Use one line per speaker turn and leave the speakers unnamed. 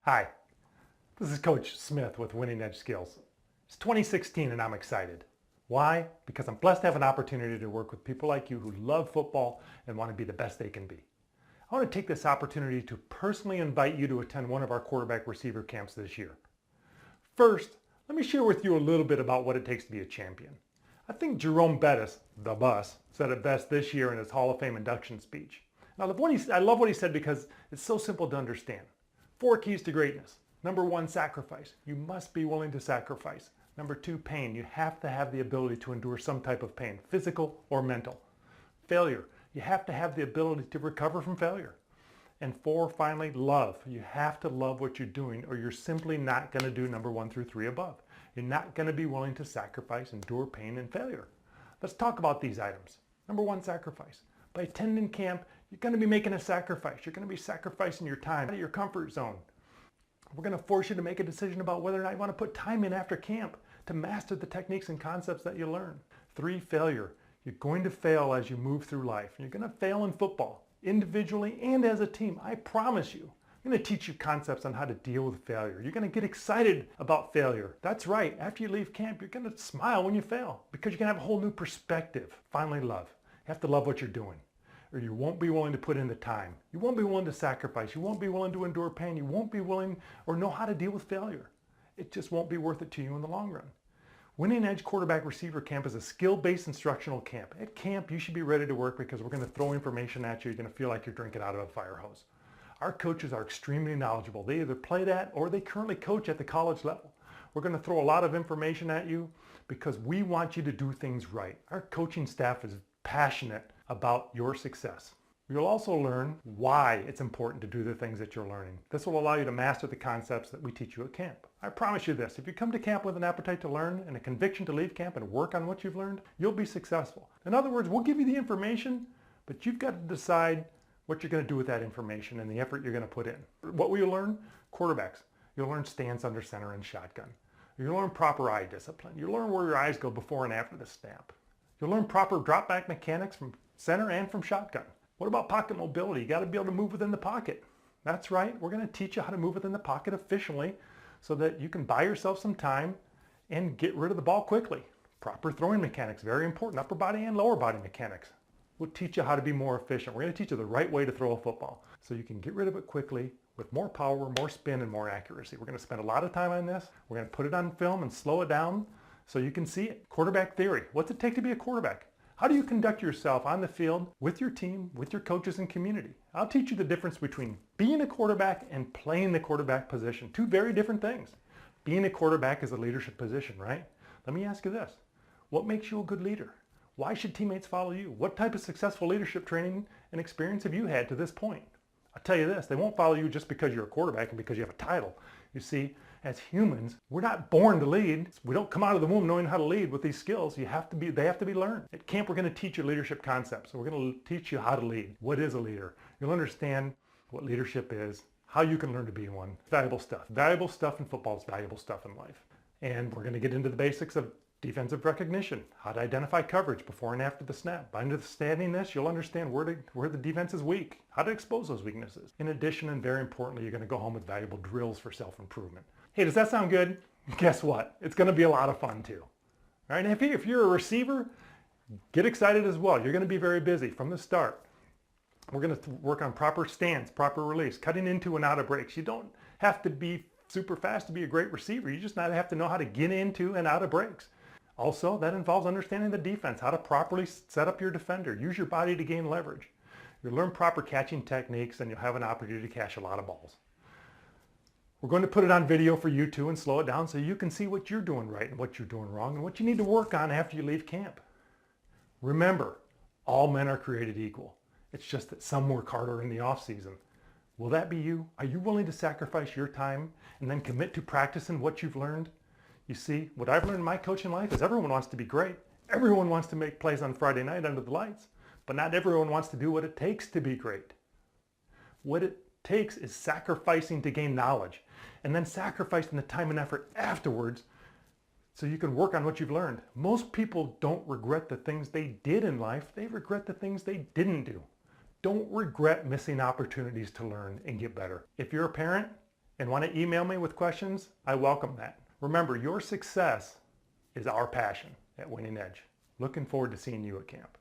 Hi, this is Coach Smith with Winning Edge Skills. It's 2016 and I'm excited. Why? Because I'm blessed to have an opportunity to work with people like you who love football and want to be the best they can be. I want to take this opportunity to personally invite you to attend one of our quarterback receiver camps this year. First, let me share with you a little bit about what it takes to be a champion. I think Jerome Bettis, the bus, said it best this year in his Hall of Fame induction speech. And I love what he said because it's so simple to understand. 4 keys to greatness. Number 1, sacrifice. You must be willing to sacrifice. Number 2, pain. You have to have the ability to endure some type of pain, physical or mental. Failure. You have to have the ability to recover from failure. And 4, finally, love. You have to love what you're doing or you're simply not going to do number 1 through 3 above. You're not going to be willing to sacrifice, endure pain and failure. Let's talk about these items. Number 1, sacrifice. By attending camp, you're going to be making a sacrifice. You're going to be sacrificing your time out of your comfort zone. We're going to force you to make a decision about whether or not you want to put time in after camp to master the techniques and concepts that you learn. 3, failure. You're going to fail as you move through life. You're going to fail in football, individually and as a team. I promise you. I'm going to teach you concepts on how to deal with failure. You're going to get excited about failure. That's right. After you leave camp, you're going to smile when you fail because you're going to have a whole new perspective. Finally, love. You have to love what you're doing, or you won't be willing to put in the time. You won't be willing to sacrifice. You won't be willing to endure pain. You won't be willing or know how to deal with failure. It just won't be worth it to you in the long run. Winning Edge Quarterback Receiver Camp is a skill-based instructional camp. At camp, you should be ready to work because we're going to throw information at you. You're going to feel like you're drinking out of a fire hose. Our coaches are extremely knowledgeable. They either played at or they currently coach at the college level. We're going to throw a lot of information at you because we want you to do things right. Our coaching staff is passionate about your success. You'll also learn why it's important to do the things that you're learning. This will allow you to master the concepts that we teach you at camp. I promise you this, if you come to camp with an appetite to learn and a conviction to leave camp and work on what you've learned, you'll be successful. In other words, we'll give you the information, but you've got to decide what you're going to do with that information and the effort you're going to put in. What will you learn? Quarterbacks. You'll learn stance under center and shotgun. You'll learn proper eye discipline. You'll learn where your eyes go before and after the snap. You'll learn proper drop back mechanics from center and from shotgun. What about pocket mobility? You got to be able to move within the pocket. That's right. We're going to teach you how to move within the pocket efficiently so that you can buy yourself some time and get rid of the ball quickly. Proper throwing mechanics, very important. Upper body and lower body mechanics. We'll teach you how to be more efficient. We're going to teach you the right way to throw a football so you can get rid of it quickly with more power, more spin, and more accuracy. We're going to spend a lot of time on this. We're going to put it on film and slow it down so you can see it. Quarterback theory. What's it take to be a quarterback? How do you conduct yourself on the field with your team, with your coaches and community? I'll teach you the difference between being a quarterback and playing the quarterback position. 2 very different things. Being a quarterback is a leadership position, right? Let me ask you this. What makes you a good leader? Why should teammates follow you? What type of successful leadership training and experience have you had to this point? I'll tell you this, they won't follow you just because you're a quarterback and because you have a title. You see, as humans, we're not born to lead. We don't come out of the womb knowing how to lead with these skills. They have to be learned. At camp, we're going to teach you leadership concepts. So we're going to teach you how to lead. What is a leader? You'll understand what leadership is, how you can learn to be one. Valuable stuff. Valuable stuff in football is valuable stuff in life. And we're going to get into the basics of defensive recognition, how to identify coverage before and after the snap. By understanding this, you'll understand where the defense is weak, how to expose those weaknesses. In addition, and very importantly, you're going to go home with valuable drills for self-improvement. Hey, does that sound good? Guess what? It's going to be a lot of fun too. All right, and if you're a receiver, get excited as well. You're going to be very busy from the start. We're going to work on proper stance, proper release, cutting into and out of breaks. You don't have to be super fast to be a great receiver. You just have to know how to get into and out of breaks. Also, that involves understanding the defense, how to properly set up your defender, use your body to gain leverage. You'll learn proper catching techniques and you'll have an opportunity to catch a lot of balls. We're going to put it on video for you too and slow it down so you can see what you're doing right and what you're doing wrong and what you need to work on after you leave camp. Remember, all men are created equal. It's just that some work harder in the off season. Will that be you? Are you willing to sacrifice your time and then commit to practicing what you've learned? You see, what I've learned in my coaching life is everyone wants to be great. Everyone wants to make plays on Friday night under the lights, but not everyone wants to do what it takes to be great. What it takes is sacrificing to gain knowledge and then sacrificing the time and effort afterwards so you can work on what you've learned. Most people don't regret the things they did in life. They regret the things they didn't do. Don't regret missing opportunities to learn and get better. If you're a parent, and want to email me with questions, I welcome that. Remember, your success is our passion at Winning Edge. Looking forward to seeing you at camp.